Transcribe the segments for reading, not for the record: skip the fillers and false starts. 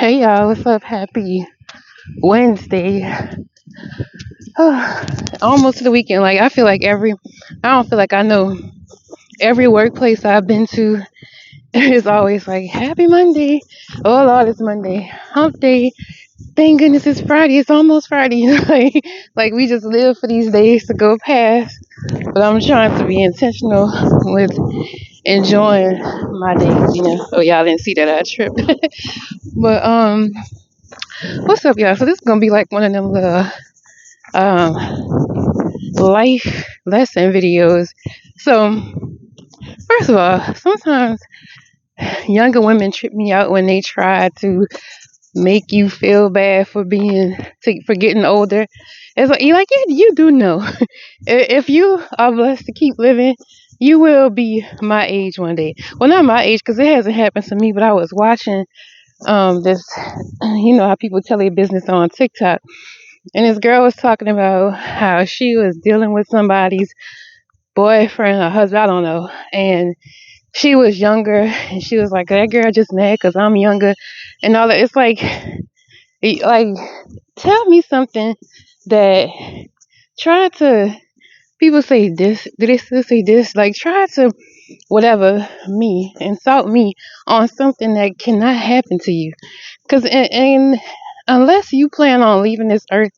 Hey y'all, what's up? Happy Wednesday. Almost to the weekend. Like I feel like I don't feel like I know every workplace I've been to is always like Happy Monday. Oh Lord, it's Monday. Hump day. Thank goodness it's Friday. It's almost Friday. like we just live for these days to go past. But I'm trying to be intentional with enjoying my day. Oh y'all didn't see that I tripped. but what's up y'all? So this is gonna be like one of them little um life lesson videos. So, first of all, sometimes younger women trip me out when they try to make you feel bad for getting older. It's like you do know if you are blessed to keep living, you will be my age one day. Well, not my age because it hasn't happened to me, but I was watching this. You know how people tell their business on TikTok, and this girl was talking about how she was dealing with somebody's boyfriend or husband, I don't know. And she was younger, and she was like, "That girl just mad because I'm younger," and all that. It's like, tell me something that try to. People say this, do they still say this? Like, try to insult me on something that cannot happen to you. Because, and unless you plan on leaving this earth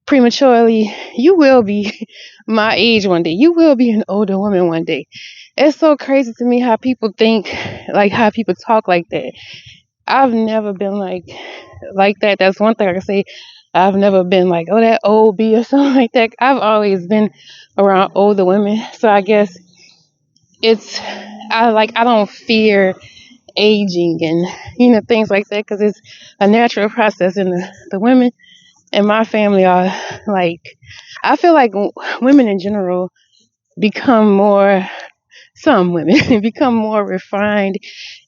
prematurely, you will be my age one day. You will be an older woman one day. It's so crazy to me how people think, like how people talk like that. I've never been like that. That's one thing I can say. I've never been like, oh, that old bee or something like that. I've always been around older women, so I guess it's I don't fear aging and things like that because it's a natural process, and the women in my family are like, I feel like women in general become more, some women become more refined,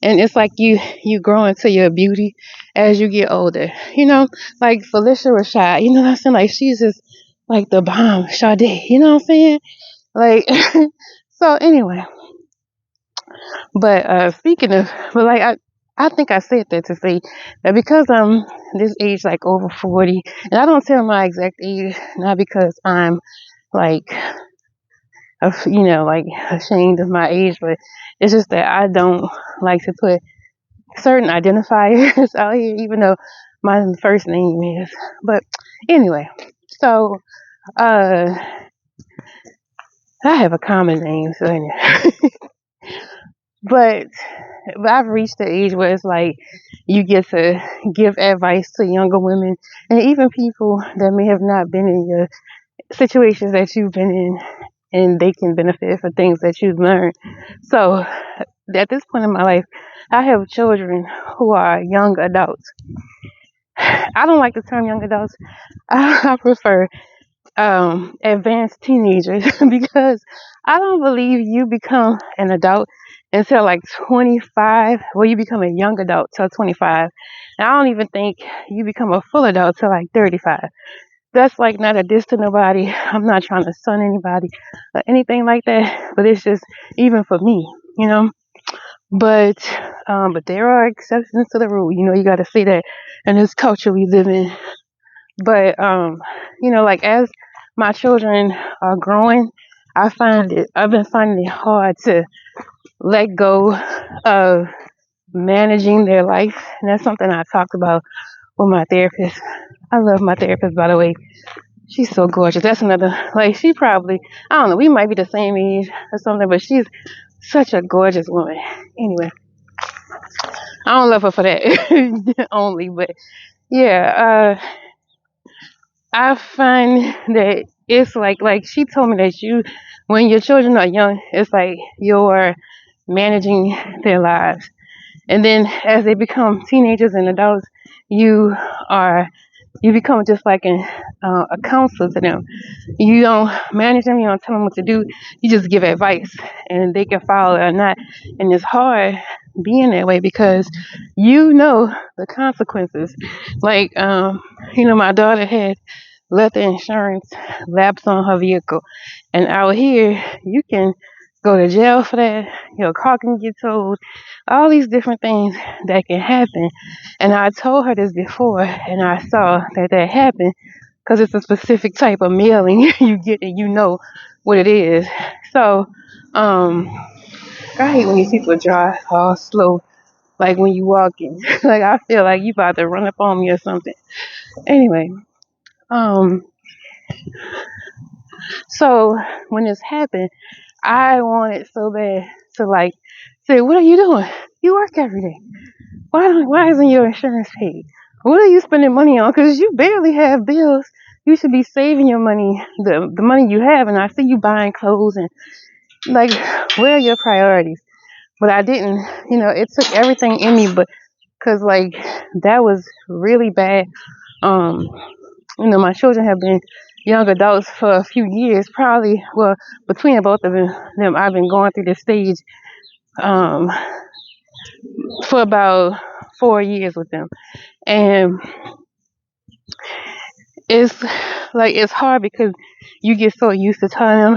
and it's like you grow into your beauty as you get older. Like Felicia Rashad, you know what I'm saying? Like she's just like the bomb, Sade, you know what I'm saying? Like so anyway, but speaking of, but like I think I said that to say that because I'm this age, like over 40, and I don't tell my exact age, not because I'm like, like ashamed of my age, but it's just that I don't like to put certain identifiers out here, even though my first name is. But anyway, so uh, I have a common name, so anyway. but I've reached the age where it's like you get to give advice to younger women and even people that may have not been in your situations that you've been in, and they can benefit for things that you've learned. So at this point in my life, I have children who are young adults. I don't like the term young adults. I prefer advanced teenagers because I don't believe you become an adult until like 25. Well, you become a young adult till 25. And I don't even think you become a full adult till like 35. That's like not a diss to nobody. I'm not trying to son anybody or anything like that. But it's just even for me, you know. But there are exceptions to the rule. You got to say that in this culture we live in. But like as my children are growing, I've been finding it hard to let go of managing their life. And that's something I talked about with my therapist. I love my therapist, by the way. She's so gorgeous. That's another, like, she probably, I don't know, we might be the same age or something, but she's such a gorgeous woman. Anyway, I don't love her for that only, but yeah, I find that it's like she told me that when your children are young, it's like you're managing their lives. And then as they become teenagers and adults, you are you become just like a counselor to them. You don't manage them. You don't tell them what to do. You just give advice, and they can follow it or not. And it's hard being that way because you know the consequences. Like, my daughter had let the insurance lapse on her vehicle, and out here you can go to jail for that. Your car can get towed. All these different things that can happen. And I told her this before, and I saw that happened because it's a specific type of mailing you get, and you know what it is. So, um, I hate when these people drive all slow, like when you walking. Like I feel like you about to run up on me or something. Anyway, um, so when this happened, I wanted so bad to like say, "What are you doing? You work every day. Why isn't your insurance paid? What are you spending money on? Because you barely have bills. You should be saving your money, the money you have. And I see you buying clothes and like, where are your priorities?" But I didn't, it took everything in me, but because like that was really bad. Um, my children have been young adults for a few years, probably. Well, between both of them, I've been going through this stage um, for about 4 years with them, and it's like it's hard because you get so used to telling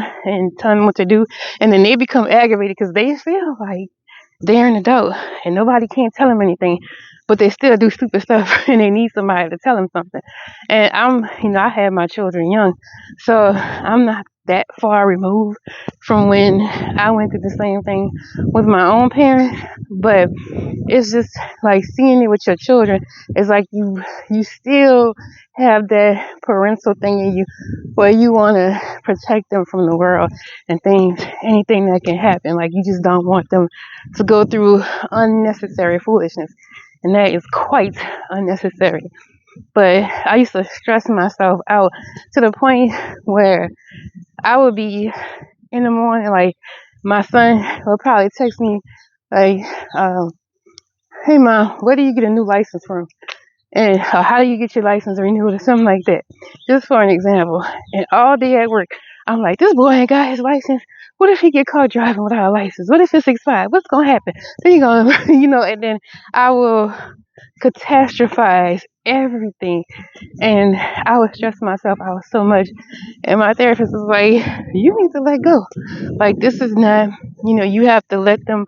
them what to do, and then they become aggravated because they feel like they're an adult and nobody can't tell them anything, but they still do stupid stuff and they need somebody to tell them something. And I had my children young, so I'm not that far removed from when I went through the same thing with my own parents, but it's just like seeing it with your children. It's like you still have that parental thing in you where you want to protect them from the world and anything that can happen. Like you just don't want them to go through unnecessary foolishness, and that is quite unnecessary. But I used to stress myself out to the point where I would be in the morning, like my son would probably text me like, "Hey mom, where do you get a new license from? And how do you get your license renewed?" or something like that. Just for an example. And all day at work, I'm like, this boy ain't got his license. What if he get caught driving without a license? What if it's expired? What's gonna happen? Then you gonna, and then I will catastrophize everything, and I would stress myself out so much. And my therapist was like, "You need to let go. Like this is not, you have to let them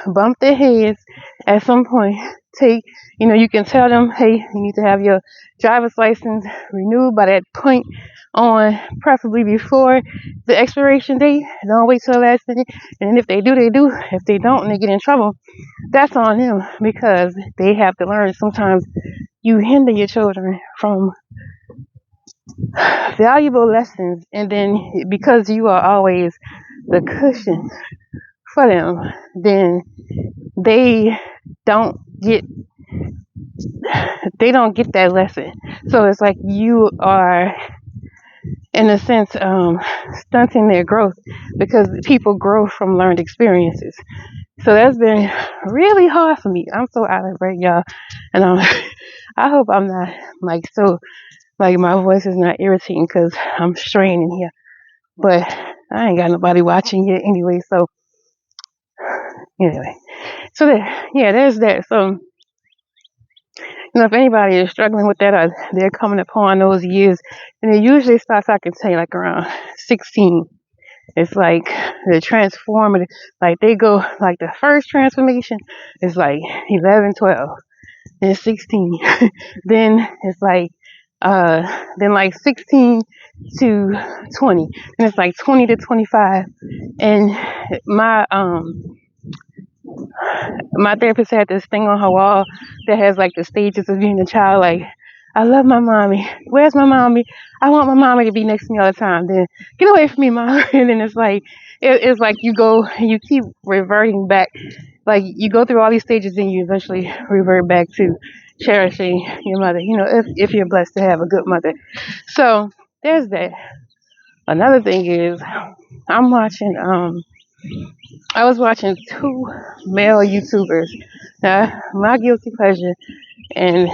bump their heads at some point. You can tell them, hey, you need to have your driver's license renewed by that point on, preferably before the expiration date. Don't wait till the last minute. And if they do, they do. If they don't and they get in trouble, that's on them because they have to learn. Sometimes you hinder your children from valuable lessons, and then because you are always the cushion for them, then they don't get that lesson. So it's like you are, in a sense, stunting their growth because people grow from learned experiences. So that's been really hard for me. I'm so out of breath, y'all, and I hope I'm not like so like my voice is not irritating because I'm straining here. But I ain't got nobody watching yet anyway. So anyway, so there's that. So if anybody is struggling with that or they're coming upon those years, and it usually starts, I can say, like around 16. It's like the transformative, like they go, like the first transformation is like 11, 12, then 16. Then it's like, then like 16 to 20. And it's like 20 to 25. And my therapist had this thing on her wall that has like the stages of being a child. Like, I love my mommy. Where's my mommy? I want my mommy to be next to me all the time. Then get away from me, mom. And then it's like it's like you keep reverting back. Like you go through all these stages and you eventually revert back to cherishing your mother. If you're blessed to have a good mother. So there's that. Another thing is I'm watching I was watching two male YouTubers. Now, my guilty pleasure, and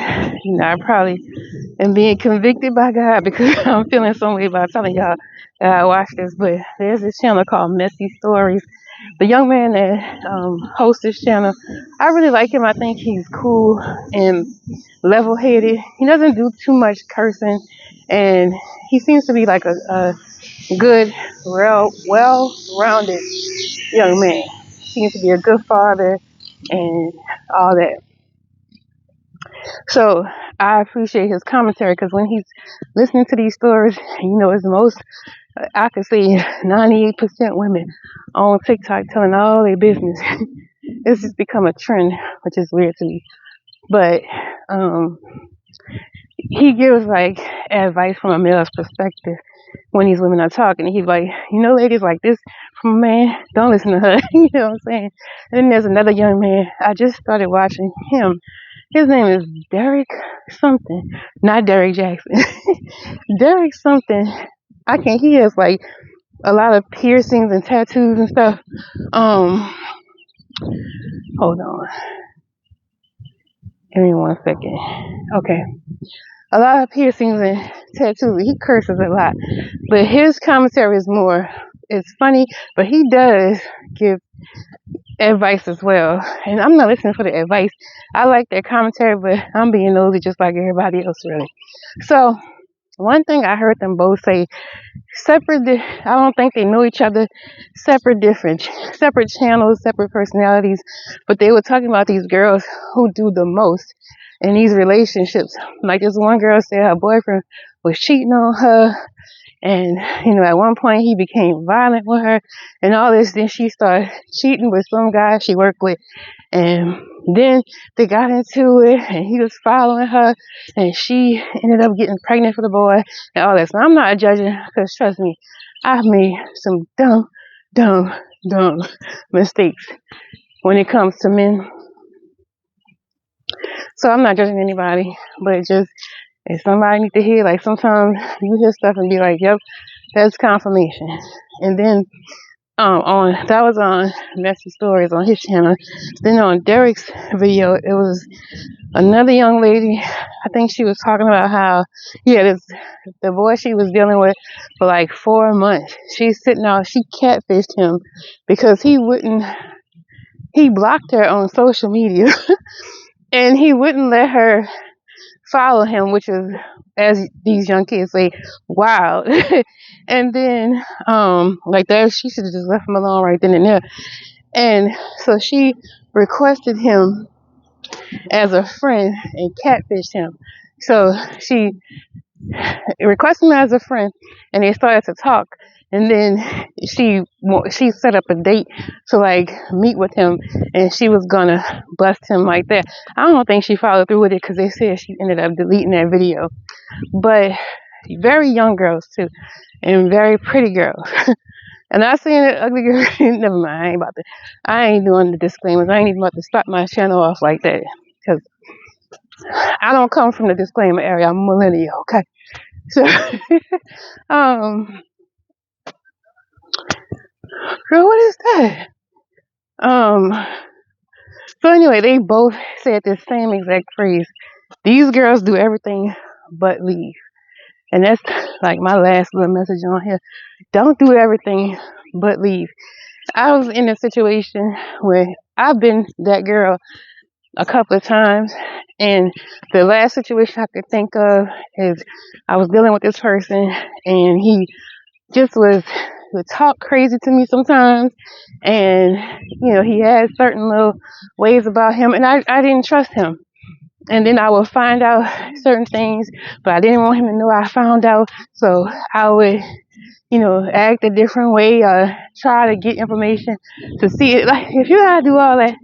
I probably am being convicted by God because I'm feeling some way about telling y'all that I watched this. But there's this channel called Messy Stories. The young man that hosts this channel, I really like him. I think he's cool and level-headed. He doesn't do too much cursing, and he seems to be like a good, well-rounded young man. Seems to be a good father and all that. So I appreciate his commentary because when he's listening to these stories, it's most, I could say 98% women on TikTok telling all their business. It's just become a trend, which is weird to me. But he gives like advice from a male's perspective when these women are talking. And he's like, ladies, like this from a man, don't listen to her. You know what I'm saying? And then there's another young man. I just started watching him. His name is Derek something, not Derek Jackson. Derek something. He has like a lot of piercings and tattoos and stuff. Hold on. Give me 1 second. Okay. A lot of piercings and tattoos. He curses a lot. But his commentary is it's funny, but he does give advice as well. And I'm not listening for the advice. I like that commentary, but I'm being nosy just like everybody else, really. So, one thing I heard them both say, I don't think they know each other, separate channels, separate personalities, but they were talking about these girls who do the most in these relationships. Like this one girl said her boyfriend was cheating on her, and at one point he became violent with her and all this. Then she started cheating with some guy she worked with, and then they got into it, and he was following her, and she ended up getting pregnant for the boy and all that. So I'm not judging, because trust me, I've made some dumb mistakes when it comes to men. So I'm not judging anybody, but just if somebody needs to hear, like sometimes you hear stuff and be like, yep, that's confirmation. And then that was on Messy Stories on his channel. Then on Derek's video, it was another young lady. I think she was talking about how, the boy she was dealing with for like 4 months. She catfished him because he blocked her on social media and he wouldn't let her follow him, which is, as these young kids say, wild. And then, like that, she should have just left him alone right then and there. And so she requested him as a friend and catfished him. So she requested him as a friend, and they started to talk. And then she set up a date to like meet with him, and she was gonna bust him like that. I don't think she followed through with it because they said she ended up deleting that video. But very young girls too, and very pretty girls. And not saying that ugly girl. Never mind. I ain't doing the disclaimers. I ain't even about to start my channel off like that because I don't come from the disclaimer area. I'm a millennial. Okay. So, girl, what is that? So anyway, they both said the same exact phrase. These girls do everything but leave. And that's like my last little message on here. Don't do everything but leave. I was in a situation where I've been that girl a couple of times, and the last situation I could think of is I was dealing with this person, and he just would talk crazy to me sometimes, and he had certain little ways about him, and I didn't trust him. And then I would find out certain things, but I didn't want him to know I found out, so I would act a different way, try to get information to see it. Like, if you gotta do all that,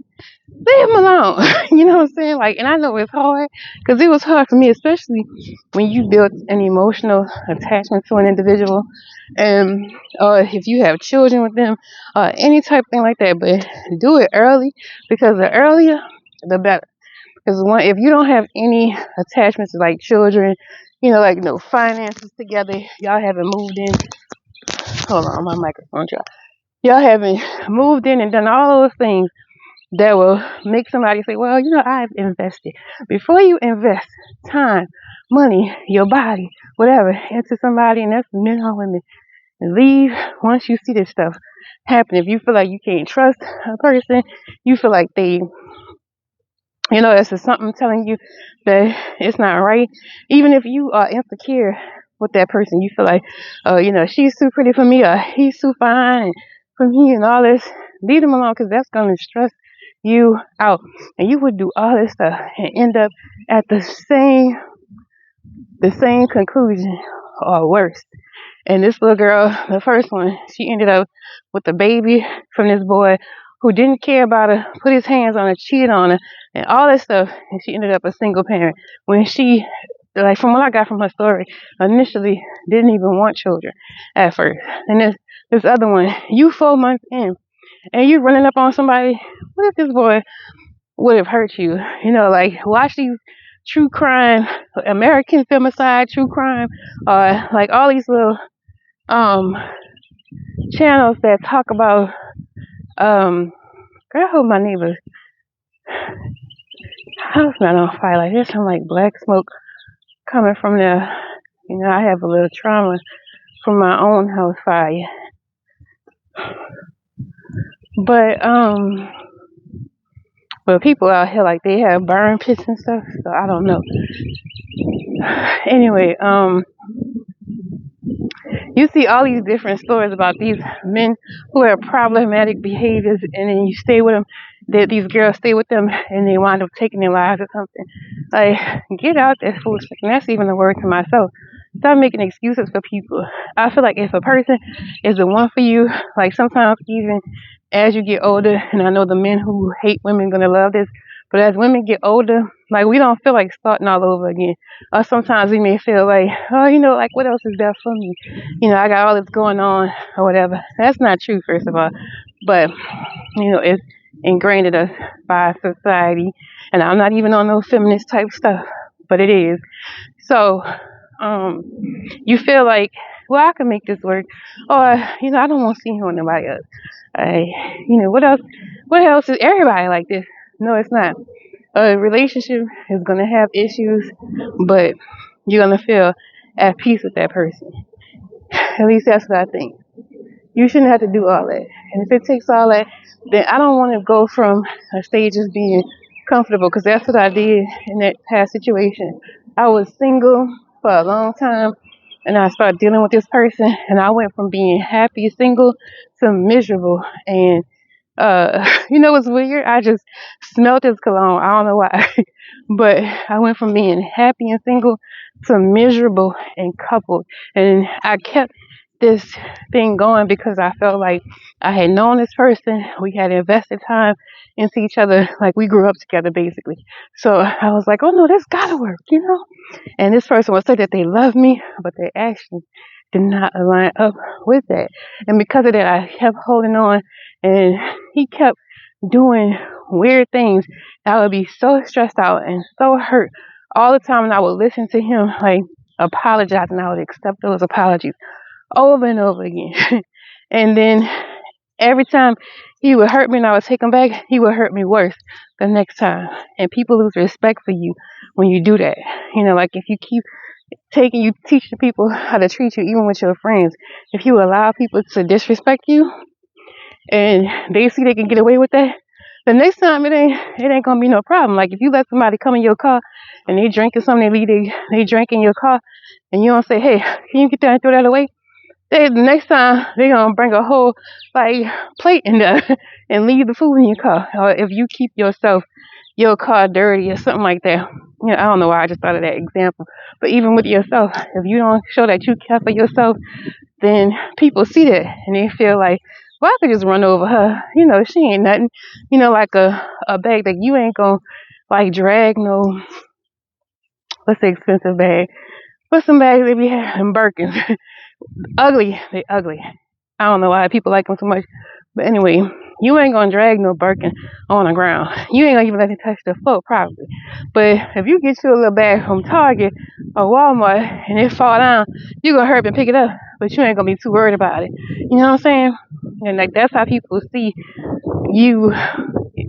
leave him alone. You know what I'm saying? Like, and I know it's hard, because it was hard for me, especially when you build an emotional attachment to an individual, and if you have children with them, any type of thing like that. But do it early, because the earlier, the better. Because if you don't have any attachments to like children, finances together, y'all haven't moved in. Hold on, my microphone dropped. Y'all haven't moved in and done all those things that will make somebody say, well, I've invested. Before you invest time, money, your body, whatever, into somebody, and that's men or women, and leave once you see this stuff happen. If you feel like you can't trust a person, you feel like they, it's just something telling you that it's not right. Even if you are insecure with that person. You feel like, oh, she's too pretty for me, or he's too fine for me, and all this. Leave them alone, because that's gonna stress you out, and you would do all this stuff and end up at the same conclusion or worse. And this little girl, the first one, she ended up with a baby from this boy who didn't care about her, put his hands on her, cheated on her, and all that stuff. And she ended up a single parent when she, like, from what I got from her story, initially didn't even want children at first. And this other one, you 4 months in, and you running up on somebody. What if this boy would have hurt you? Like, watch these true crime, American femicide, true crime, or like all these little um channels that talk about girl, I hope my neighbor's house not on fire. Like, there's some like black smoke coming from there. I have a little trauma from my own house fire. But people out here, like, they have burn pits and stuff, so I don't know. Anyway, you see all these different stories about these men who have problematic behaviors, and then you stay with them. These girls stay with them, and they wind up taking their lives or something. Like, get out that foolishness. And that's even a word to myself. Stop making excuses for people. I feel like if a person is the one for you, like, sometimes even as you get older, and I know the men who hate women gonna love this, but as women get older, like, we don't feel like starting all over again. Or sometimes we may feel like, oh, like, what else is there for me? I got all this going on or whatever. That's not true, first of all. But, it's ingrained in us by society. And I'm not even on no feminist type stuff, but it is. So, you feel like, well, I can make this work. Or, I don't want to see him with nobody else. What else? What else is everybody like this? No, it's not. A relationship is going to have issues, but you're going to feel at peace with that person. At least that's what I think. You shouldn't have to do all that. And if it takes all that, then I don't want to go from a stage of being comfortable, because that's what I did in that past situation. I was single for a long time, and I started dealing with this person, and I went from being happy single to miserable. And what's weird? I just smelled his cologne. I don't know why. But I went from being happy and single to miserable and coupled. And I kept this thing going because I felt like I had known this person. We had invested time into each other. Like, we grew up together, basically. So I was like, oh no, this gotta work, And this person would say that they love me, but their actions did not align up with that. And because of that, I kept holding on, and he kept doing weird things. I would be so stressed out and so hurt all the time, and I would listen to him, like, apologize, and I would accept those apologies over and over again. And then every time he would hurt me and I would take him back, he would hurt me worse the next time. And people lose respect for you when you do that. Like, if you keep teaching people how to treat you, even with your friends, if you allow people to disrespect you and they see they can get away with that, the next time it ain't gonna be no problem. Like, if you let somebody come in your car and they drinking something, they drink in your car, and you don't say, hey, can you get that and throw that away? The next time they're gonna bring a whole, like, plate in there and leave the food in your car. Or if you keep your car dirty or something like that. I don't know why I just thought of that example. But even with yourself, if you don't show that you care for yourself, then people see that and they feel like, well, I could just run over her. She ain't nothing. Like a bag that you ain't gonna, like, drag no, let's say, expensive bag. What's some bags they be having? Birkins. Ugly. They ugly. I don't know why people like them so much. But anyway, you ain't gonna drag no Birkin on the ground. You ain't gonna even let it touch the floor, probably. But if you get you a little bag from Target or Walmart and it fall down, you gonna hurry up and pick it up. But you ain't gonna be too worried about it. You know what I'm saying? And, like, that's how people see you.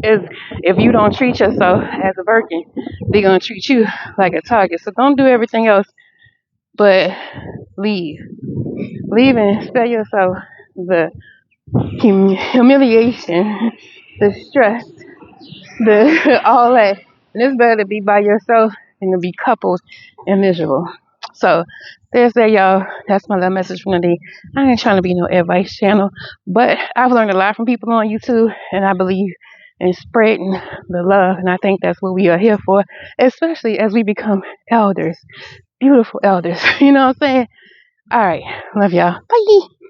Is if you don't treat yourself as a Birkin, they're gonna treat you like a Target. So don't do everything else, but leave and spare yourself the humiliation, the stress, the all that. And it's better to be by yourself than to be coupled and miserable. So there's that, y'all. That's my little message from the day. I ain't trying to be no advice channel, but I've learned a lot from people on YouTube, and I believe in spreading the love, and I think that's what we are here for, especially as we become elders, beautiful elders. You know what I'm saying? All right, love y'all. Bye.